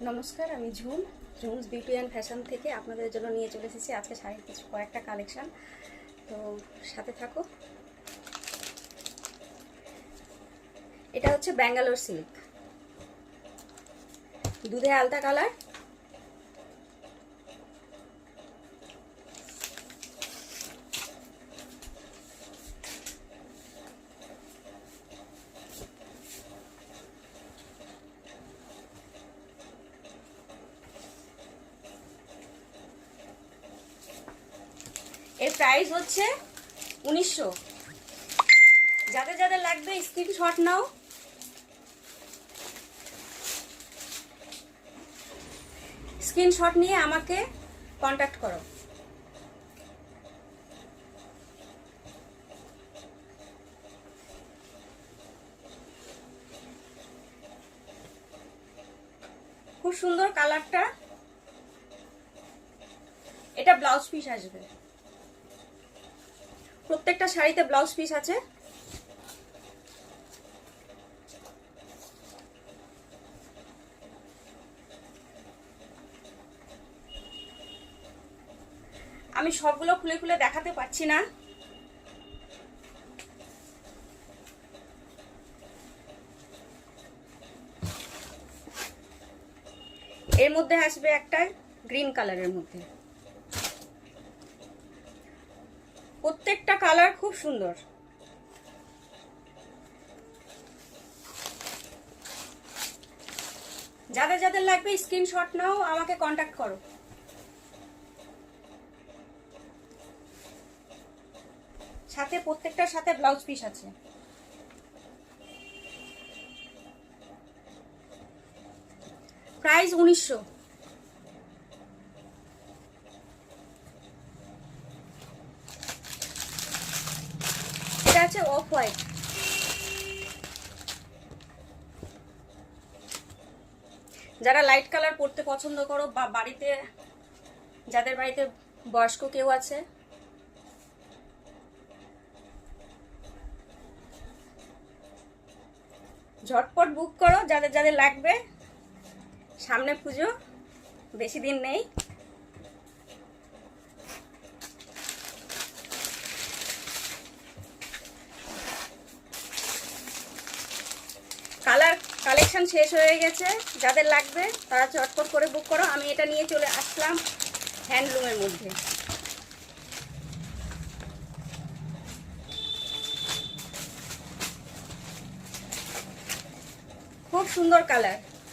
নমস্কার, আমি ঝুমস beauty and fashion থেকে আপনাদের জন্য নিয়ে চলে এসেছি আজকে শাড়ির কয়েকটা কালেকশন। তো সাথে থাকো। এটা হচ্ছে ব্যাঙ্গালোর সিল্ক, দুধে আলতা কালার। এর প্রাইস হচ্ছে 1900। যাদের যাদের লাগবে স্ক্রিনশট নাও। স্ক্রিনশট নিয়ে আমাকে কন্ট্যাক্ট করো। খুব সুন্দর কালারটা। এটা ব্লাউজ পিস আসবে, প্রত্যেকটা শাড়িতে ব্লাউজ পিস আছে। আমি সবগুলো খুলে খুলে দেখাতে পারছি না। এর মধ্যে আসবে একটা গ্রিন কালারের মধ্যে। প্রত্যেকটা কালার খুব সুন্দর। যাদের যাদের লাগবে স্ক্রিনশট নাও, আমাকে কন্ট্যাক্ট করো। সাথে প্রত্যেকটার সাথে ব্লাউজ পিস আছে। প্রাইস 1900। এটা আছে অফ হোয়াইট। যারা লাইট কালার পরতে পছন্দ করো বা বাড়িতে যাদের বাড়িতে বয়স্ক কেউ আছে, ঝটপট বুক করো যাদের যাদের লাগবে। সামনে পুজো, বেশি দিন নেই। কালেকশন শেষ হয়ে গেছে। যাদের লাগবে তারা চটপট করে বুক করো। আমি এটা নিয়ে চলে আসলাম হ্যান্ডলুমের মধ্যে। খুব সুন্দর কালার।